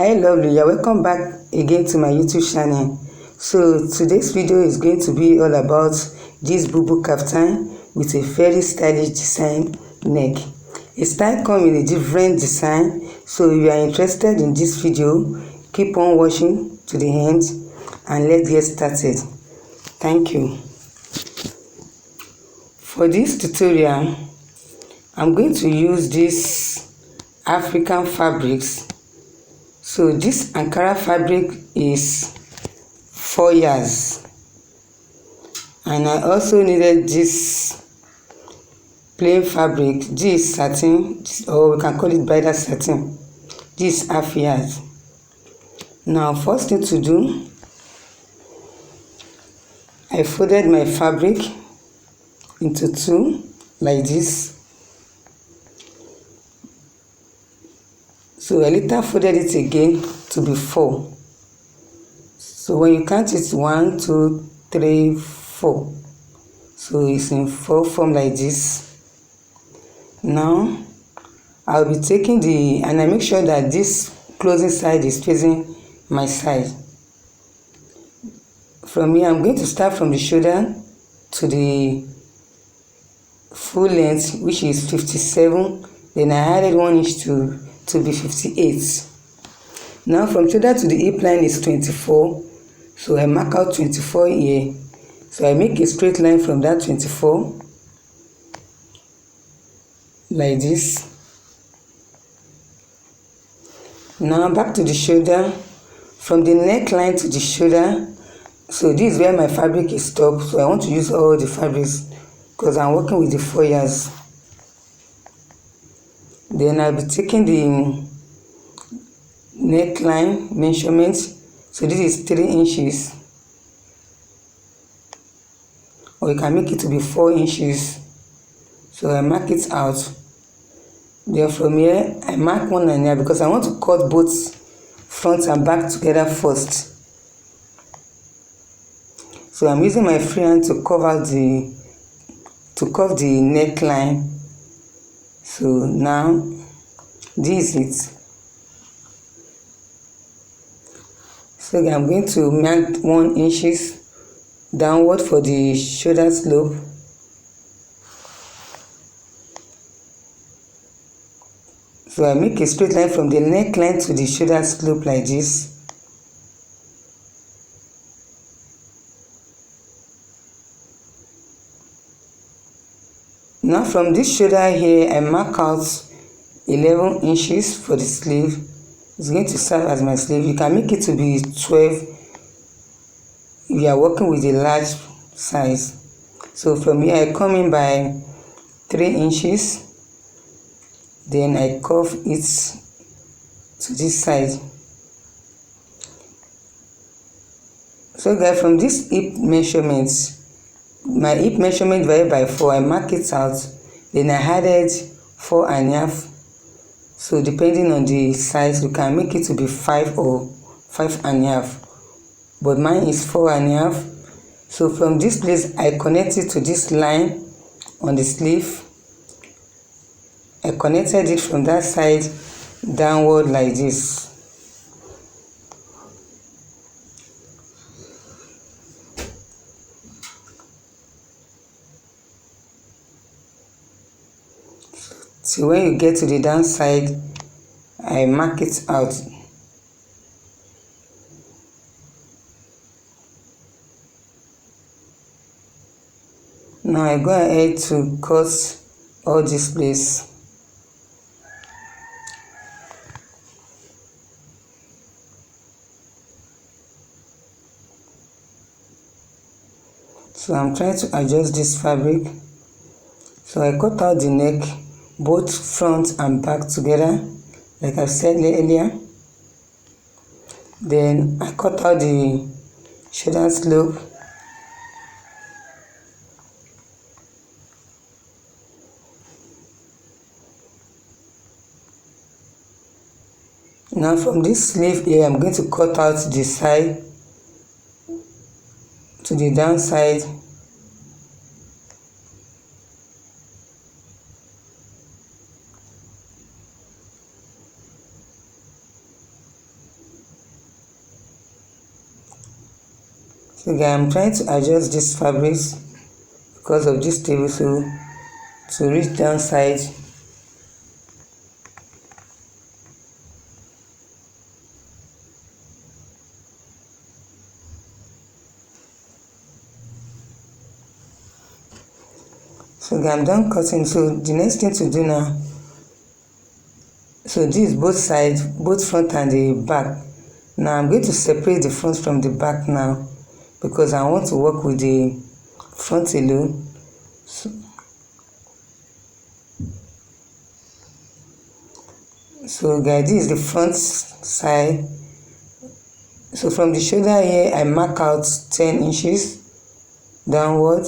Hi lovely, you're welcome back again to my YouTube channel. So today's video is going to be all about this Bubu Kaftan with a very stylish design neck. A style comes in a different design, so if you are interested in this video, keep on watching to the end and let's get started. Thank you. For this tutorial, I'm going to use this African fabrics. So this Ankara fabric is 4 yards, and I also needed this plain fabric. This satin, or we can call it bridal satin. This half yard. Now first thing to do, I folded my fabric into two like this. So I later folded it again to be 4. So when you count it 1, 2, 3, 4. So it's in 4 form like this. Now I'll be taking and I make sure that this closing side is facing my side. From here I'm going to start from the shoulder to the full length, which is 57. Then I added 1 inch to be 58. Now from shoulder to the hip line is 24, so I mark out 24 here. So I make a straight line from that 24 like this. Now back to the shoulder, from the neckline to the shoulder. So this is where my fabric is stopped, so I want to use all the fabrics because I'm working with the 4 yards. Then I'll be taking the neckline measurement. So this is 3 inches, or you can make it to be 4 inches. So I mark it out. Then from here I mark 1 and here because I want to cut both front and back together first. So I'm using my free hand to curve the neckline. So now this is it. So I'm going to mark 1 inches downward for the shoulder slope. So I make a straight line from the neckline to the shoulder slope like this. Now from this shoulder here, I mark out 11 inches for the sleeve. It's going to serve as my sleeve. You can make it to be 12 if you are working with a large size. So from here I come in by 3 inches. Then I curve it to this side. So guys, from this hip measurements, my hip measurement divided by 4, I mark it out. Then I added 4.5. So depending on the size, you can make it to be 5 or 5.5. But mine is 4.5. So from this place, I connect it to this line on the sleeve. I connected it from that side downward like this. So when you get to the downside, I mark it out. Now I go ahead to cut all this place. So I'm trying to adjust this fabric. So I cut out the neck, both front and back together, like I said earlier. Then I cut out the shoulder slope. Now from this sleeve here, I'm going to cut out the side to the downside. So guys, I'm trying to adjust this fabrics because of this table, so to reach down side. So guys, I'm done cutting. So the next thing to do now, so this is both sides, both front and the back. Now I'm going to separate the front from the back now because I want to work with the front alone. So guys, this is the front side. So from the shoulder here, I mark out 10 inches downward.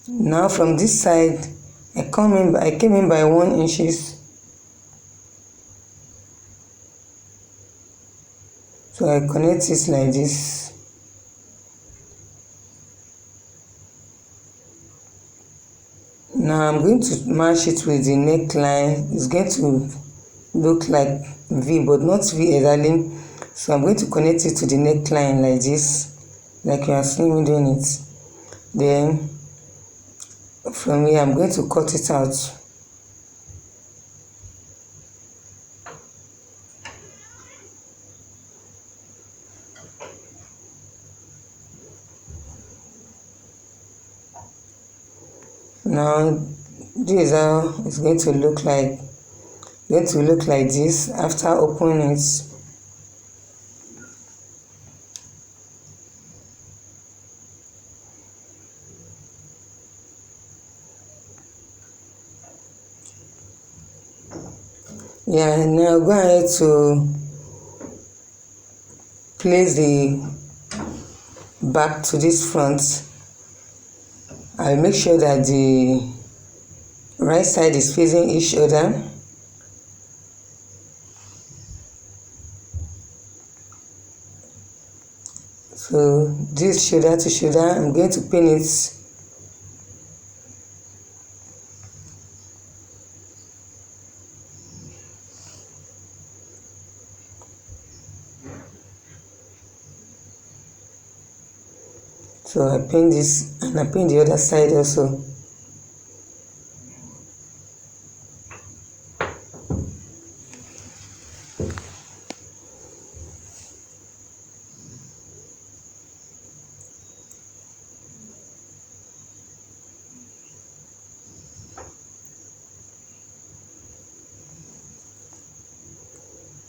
Now from this side, I came in by 1 inches. So I connect it like this. Now I'm going to match it with the neckline. It's going to look like V, but not V exactly. So I'm going to connect it to the neckline like this, like you are seeing me doing it. Then from here, I'm going to cut it out. Now this is how it's going to look like. This after opening it. Yeah, now go ahead to place the back to this front. I'll make sure that the right side is facing each other. So this shoulder to shoulder, I'm going to pin it. So I pin this and I pin the other side also.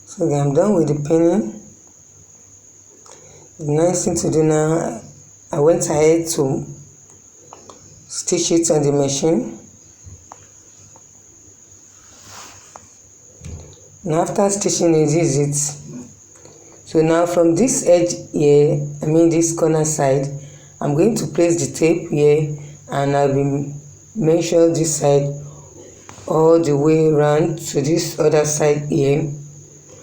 So I'm done with the pinning. The next thing to do now, I went ahead to stitch it on the machine. Now after stitching it, this is it. So now from this edge here, this corner side, I'm going to place the tape here and I will measure this side all the way around to this other side here.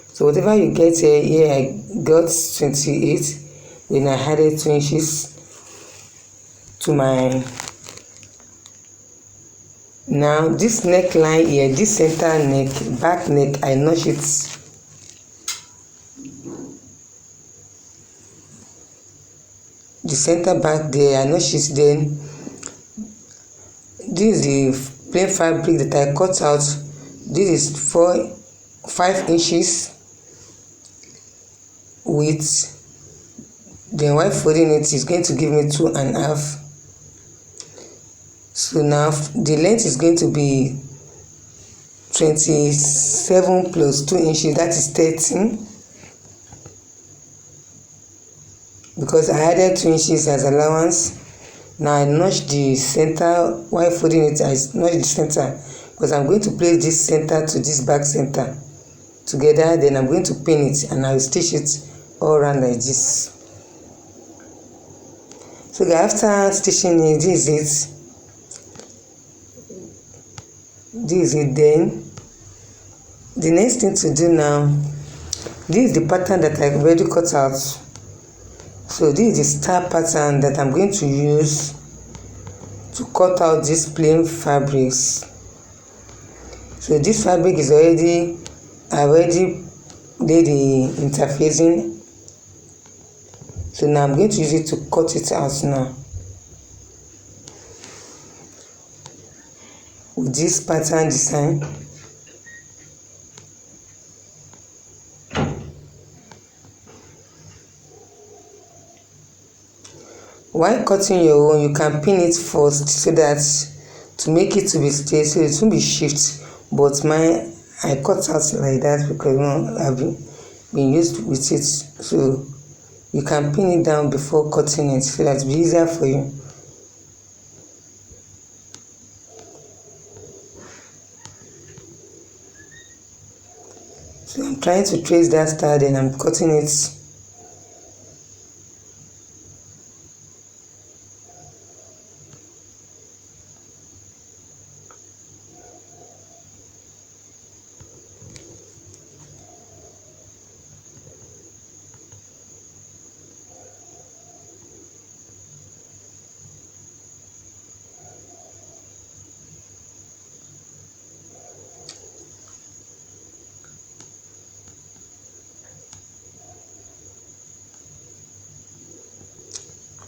So whatever you get here I got 28, then I added 2 inches to my. Now this neckline here, this center neck, back neck, I notch it. The center back there, I notch it. Then this is the plain fabric that I cut out. This is 5 inches width. Then while folding it is going to give me 2.5. So now the length is going to be 27 plus 2 inches, that is 13. Because I added 2 inches as allowance. Now I notch the center while folding it. I notch the center because I'm going to place this center to this back center together. Then I'm going to pin it and I'll stitch it all around like this. So after stitching it, this is it. Then the next thing to do now, this is the pattern that I've already cut out. So this is the star pattern that I'm going to use to cut out these plain fabrics. So this fabric is already lay the interfacing. So now I'm going to use it to cut it out now with this pattern design. While cutting your own, you can pin it first so that to make it to be straight, so it won't be shift. But mine, I cut out like that because I've been used with it. So you can pin it down before cutting it so that it'll be easier for you. So I'm trying to trace that star, then I'm cutting it.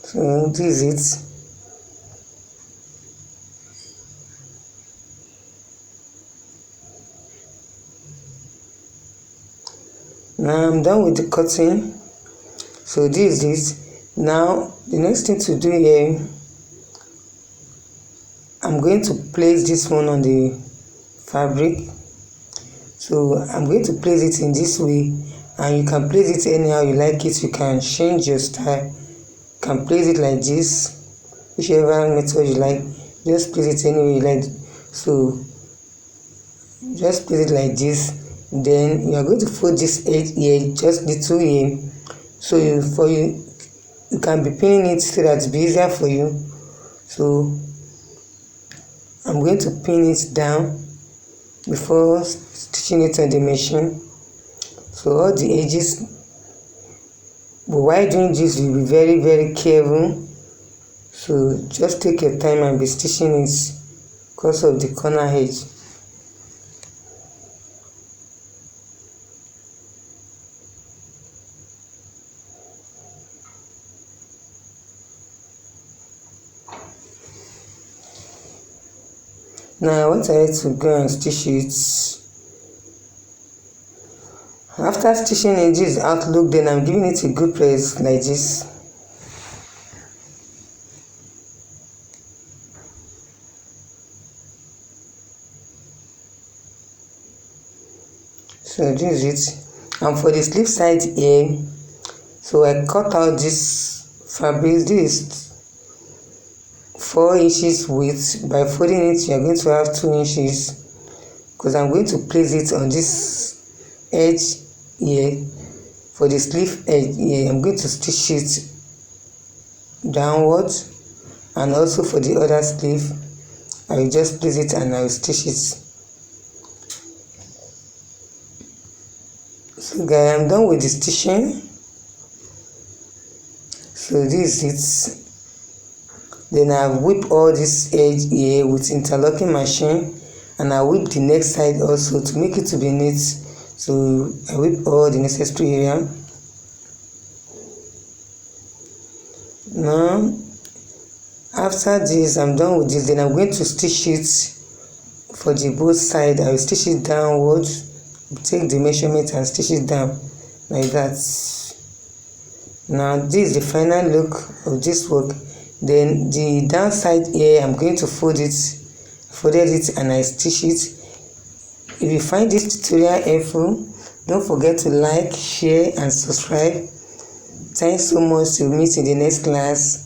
So this is it. Now I'm done with the cutting. So this is it. Now the next thing to do here, I'm going to place this one on the fabric. So I'm going to place it in this way, and you can place it anyhow you like it. You can change your style. You can place it like this, whichever method you like. Just place it any way you like. So just place it like this. Then you are going to fold this edge here, just the two here. So you can be pinning it so that it's easier for you. So I'm going to pin it down before stitching it on the machine. So all the edges, but while doing this, you'll be very, very careful. So just take your time and be stitching it because of the corner edge. Now I want to go and stitch it. After stitching in this outlook, then I'm giving it a good press like this. So this is it. And for the sleeve side here, so I cut out this fabric. This is 4 inches width. By folding it, you're going to have 2 inches because I'm going to place it on this edge here. For the sleeve edge here, I'm going to stitch it downwards, and also for the other sleeve, I will just place it and I will stitch it. So guys, I'm done with the stitching. So this is it. Then I whip all this edge here with interlocking machine, and I whip the next side also to make it to be neat. So I whip all the necessary area. Now after this, I'm done with this. Then I'm going to stitch it for the both side. I will stitch it downwards, take the measurement and stitch it down like that. Now this is the final look of this work. Then the downside here, I'm going to folded it and I stitch it. If you find this tutorial helpful, don't forget to like, share and subscribe. Thanks so much. We'll meet in the next class.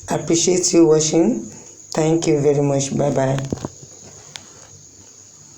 I appreciate you watching. Thank you very much. Bye bye.